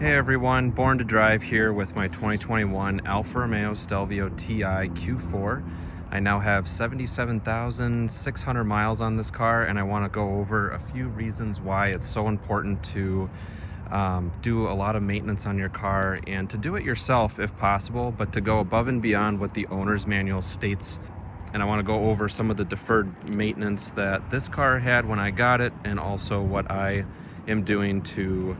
Hey everyone, Born to Drive here with my 2021 Alfa Romeo Stelvio TI Q4. I now have 77,600 miles on this car, and I want to go over a few reasons why it's so important to do a lot of maintenance on your car, and to do it yourself if possible, but to go above and beyond what the owner's manual states. And I want to go over some of the deferred maintenance that this car had when I got it, and also what I am doing to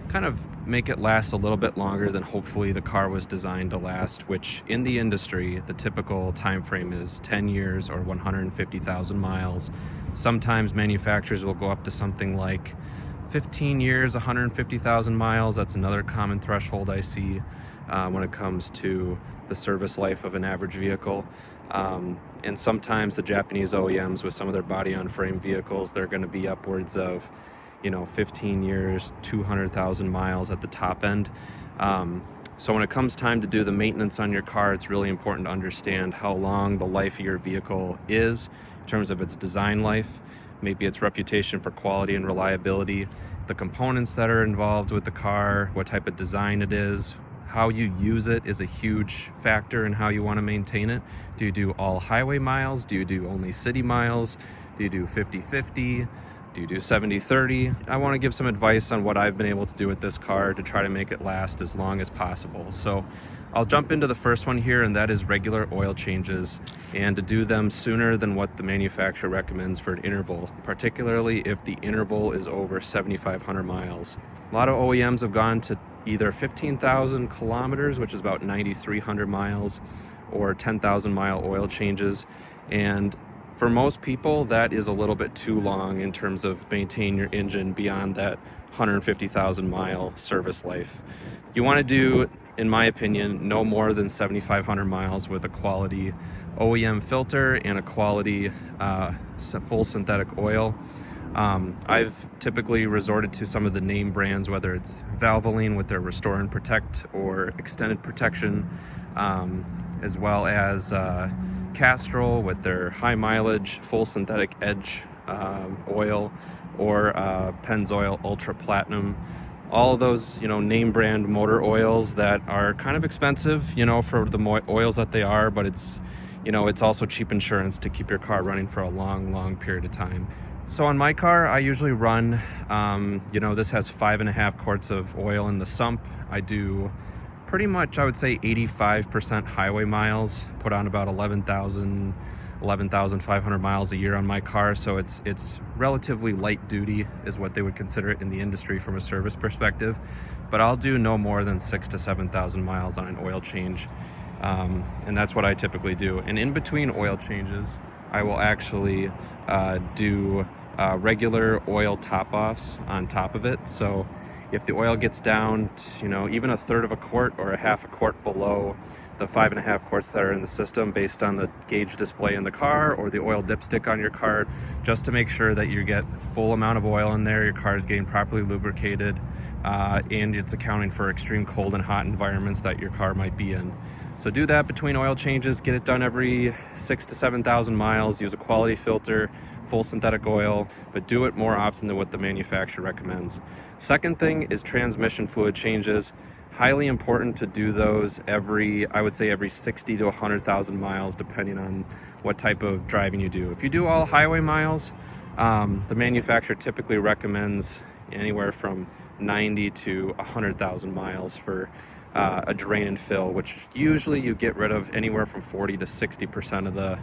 kind of make it last a little bit longer than hopefully the car was designed to last, which in the industry, the typical time frame is 10 years or 150,000 miles. Sometimes manufacturers will go up to something like 15 years, 150,000 miles. That's another common threshold I see when it comes to the service life of an average vehicle. And sometimes the Japanese OEMs, with some of their body-on-frame vehicles, they're going to be upwards of 15 years, 200,000 miles at the top end. So when it comes time to do the maintenance on your car, it's really important to understand how long the life of your vehicle is in terms of its design life, maybe its reputation for quality and reliability, the components that are involved with the car, what type of design it is. How you use it is a huge factor in how you want to maintain it. Do you do all highway miles? Do you do only city miles? Do you do 50-50? Do you do 70-30? I want to give some advice on what I've been able to do with this car to try to make it last as long as possible. So I'll jump into the first one here, and that is regular oil changes, and to do them sooner than what the manufacturer recommends for an interval, particularly if the interval is over 7,500 miles. A lot of OEMs have gone to either 15,000 kilometers, which is about 9,300 miles, or 10,000 mile oil changes. And for most people, that is a little bit too long in terms of maintaining your engine beyond that 150,000 mile service life. You want to do, in my opinion, no more than 7,500 miles with a quality OEM filter and a quality full synthetic oil. I've typically resorted to some of the name brands, whether it's Valvoline with their Restore and Protect or Extended Protection, as well as Castrol with their high mileage full synthetic edge oil, or Pennzoil Ultra Platinum. All of those name brand motor oils that are kind of expensive for the oils that they are, but it's also cheap insurance to keep your car running for a long period of time. So on my car, I usually run this has 5.5 quarts of oil in the sump. I do pretty much, I would say, 85% highway miles, put on about 11,500 miles a year on my car. So it's relatively light duty is what they would consider it in the industry from a service perspective. But I'll do no more than 6,000 to 7,000 miles on an oil change. And that's what I typically do. And in between oil changes, I will actually do regular oil top-offs on top of it. So if the oil gets down to, even 1/3 of a quart or 1/2 a quart below the 5.5 quarts that are in the system, based on the gauge display in the car or the oil dipstick on your car, just to make sure that you get full amount of oil in there, your car is getting properly lubricated, and it's accounting for extreme cold and hot environments that your car might be in. So do that between oil changes, get it done every 6,000 to 7,000 miles, use a quality filter, full synthetic oil, but do it more often than what the manufacturer recommends. Second thing is transmission fluid changes. Highly important to do those I would say every 60 to 100,000 miles, depending on what type of driving you do. If you do all highway miles, the manufacturer typically recommends anywhere from 90 to 100,000 miles for a drain and fill, which usually you get rid of anywhere from 40 to 60% of the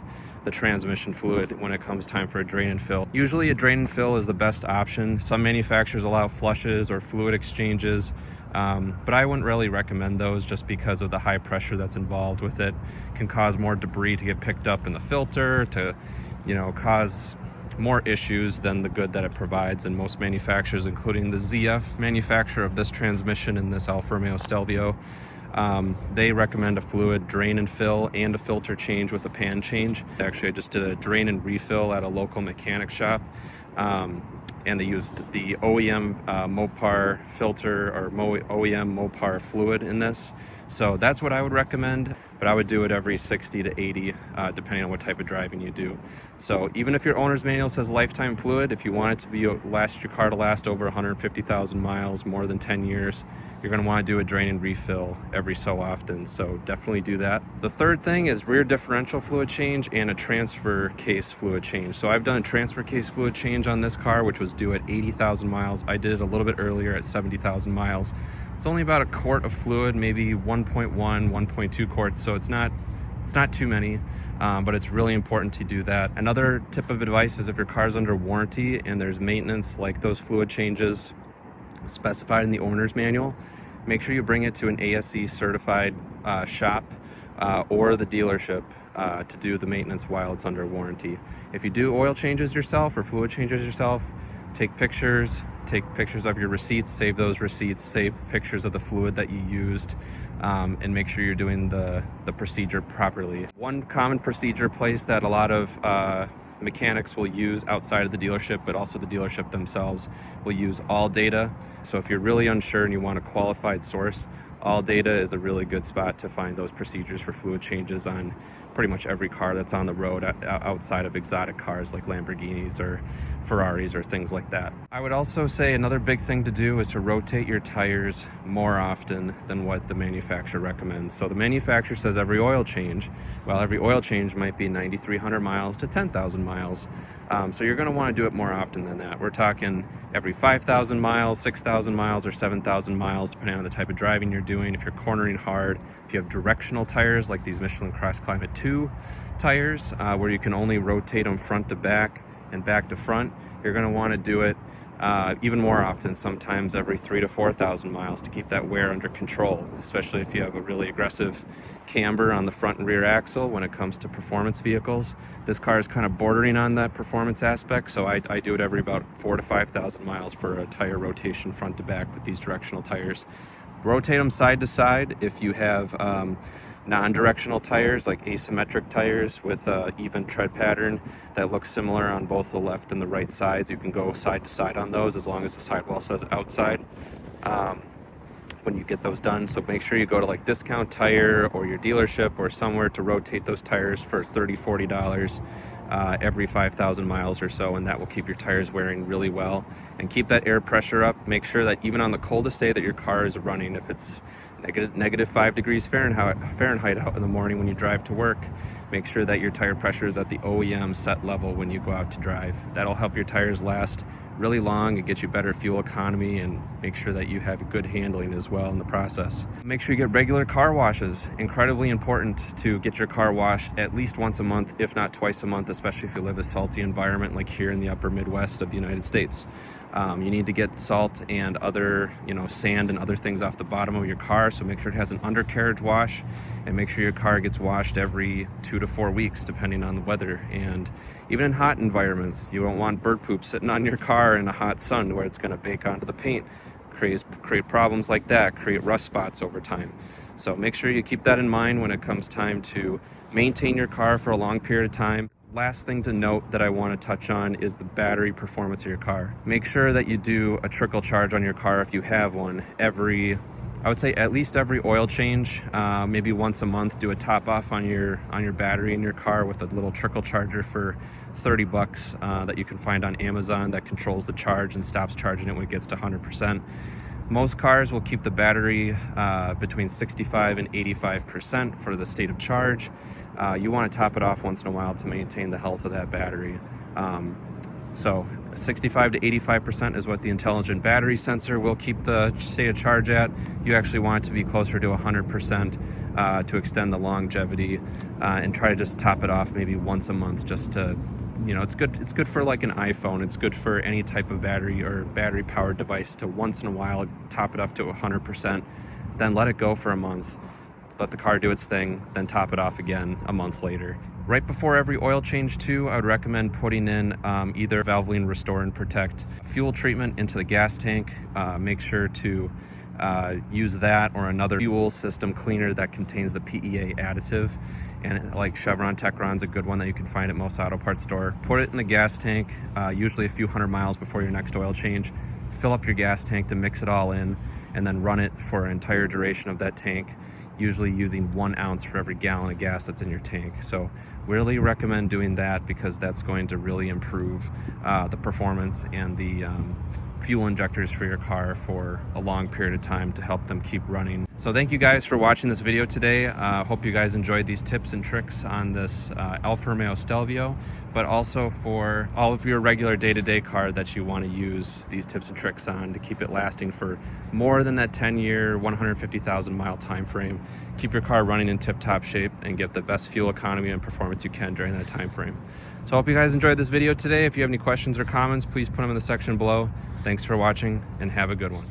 transmission fluid when it comes time for a drain and fill. Usually a drain and fill is the best option. Some manufacturers allow flushes or fluid exchanges, but I wouldn't really recommend those just because of the high pressure that's involved with it. Can cause more debris to get picked up in the filter, to cause more issues than the good that it provides. And most manufacturers, including the ZF manufacturer of this transmission in this Alfa Romeo Stelvio, they recommend a fluid drain and fill and a filter change with a pan change. Actually, I just did a drain and refill at a local mechanic shop. and they used the OEM Mopar filter or OEM Mopar fluid in this. So that's what I would recommend, but I would do it every 60 to 80, depending on what type of driving you do. So even if your owner's manual says lifetime fluid, if you want it to be your car to last over 150,000 miles, more than 10 years, you're going to want to do a drain and refill every so often. So definitely do that. The third thing is rear differential fluid change and a transfer case fluid change. So I've done a transfer case fluid change on this car, which was due at 80,000 miles. I did it a little bit earlier at 70,000 miles. It's only about a quart of fluid, maybe 1.1, 1.2 quarts. So it's not too many, but it's really important to do that. Another tip of advice is if your car's under warranty and there's maintenance like those fluid changes specified in the owner's manual, make sure you bring it to an ASE certified shop or the dealership to do the maintenance while it's under warranty. If you do oil changes yourself or fluid changes yourself, take pictures of your receipts, save those receipts, save pictures of the fluid that you used, and make sure you're doing the procedure properly. One common procedure place that a lot of mechanics will use outside of the dealership, but also the dealership themselves, will use ALLDATA. So if you're really unsure and you want a qualified source, ALLDATA is a really good spot to find those procedures for fluid changes on pretty much every car that's on the road outside of exotic cars like Lamborghinis or Ferraris or things like that. I would also say another big thing to do is to rotate your tires more often than what the manufacturer recommends. So the manufacturer says every oil change. Well, every oil change might be 9,300 miles to 10,000 miles. So you're going to want to do it more often than that. We're talking every 5,000 miles, 6,000 miles, or 7,000 miles, depending on the type of driving you're doing. If you're cornering hard, if you have directional tires like these Michelin Cross Climate 2 tires, where you can only rotate them front to back and back to front, you're going to want to do it even more often, sometimes every 3,000 to 4,000 miles, to keep that wear under control, especially if you have a really aggressive camber on the front and rear axle when it comes to performance vehicles. This car is kind of bordering on that performance aspect, so I do it every about 4,000 to 5,000 miles for a tire rotation front to back with these directional tires. Rotate them side to side. If you have non-directional tires like asymmetric tires with even tread pattern that looks similar on both the left and the right sides, you can go side to side on those as long as the sidewall says outside when you get those done. So make sure you go to like Discount Tire or your dealership or somewhere to rotate those tires for $30, $40 every 5,000 miles or so, and that will keep your tires wearing really well and keep that air pressure up. Make sure that even on the coldest day that your car is running, if it's negative 5 degrees Fahrenheit out in the morning when you drive to work, make sure that your tire pressure is at the OEM set level when you go out to drive. That'll help your tires last really long and get you better fuel economy, and make sure that you have good handling as well in the process. Make sure you get regular car washes. Incredibly important to get your car washed at least once a month, if not twice a month, especially if you live in a salty environment like here in the upper Midwest of the United States. You need to get salt and other, sand and other things off the bottom of your car, so make sure it has an undercarriage wash, and make sure your car gets washed every 2 to 4 weeks depending on the weather. And even in hot environments, you don't want bird poop sitting on your car in a hot sun where it's going to bake onto the paint, create problems like that, create rust spots over time. So make sure you keep that in mind when it comes time to maintain your car for a long period of time. Last thing to note that I want to touch on is the battery performance of your car. Make sure that you do a trickle charge on your car if you have one I would say at least every oil change, maybe once a month. Do a top off on your battery in your car with a little trickle charger for $30 that you can find on Amazon that controls the charge and stops charging it when it gets to 100%. Most cars will keep the battery between 65 and 85% for the state of charge. You want to top it off once in a while to maintain the health of that battery. So 65 to 85% is what the intelligent battery sensor will keep the state of charge at. You actually want it to be closer to 100% to extend the longevity, and try to just top it off maybe once a month, just to, it's good for like an iPhone. It's good for any type of battery or battery powered device to once in a while top it up to 100%, then let it go for a month. Let the car do its thing, then top it off again a month later. Right before every oil change too, I would recommend putting in either Valvoline Restore and Protect fuel treatment into the gas tank. Make sure to use that or another fuel system cleaner that contains the PEA additive. and like Chevron Techron's a good one that you can find at most auto parts store. Put it in the gas tank, usually a few hundred miles before your next oil change. Fill up your gas tank to mix it all in, and then run it for an entire duration of that tank, usually using 1 ounce for every gallon of gas that's in your tank. So really recommend doing that, because that's going to really improve the performance and the fuel injectors for your car for a long period of time to help them keep running. So thank you guys for watching this video today. Hope you guys enjoyed these tips and tricks on this Alfa Romeo Stelvio, but also for all of your regular day-to-day car that you want to use these tips and tricks on to keep it lasting for more than that 10-year, 150,000 mile time frame. Keep your car running in tip-top shape and get the best fuel economy and performance you can during that time frame. So I hope you guys enjoyed this video today. If you have any questions or comments, please put them in the section below. Thanks for watching, and have a good one.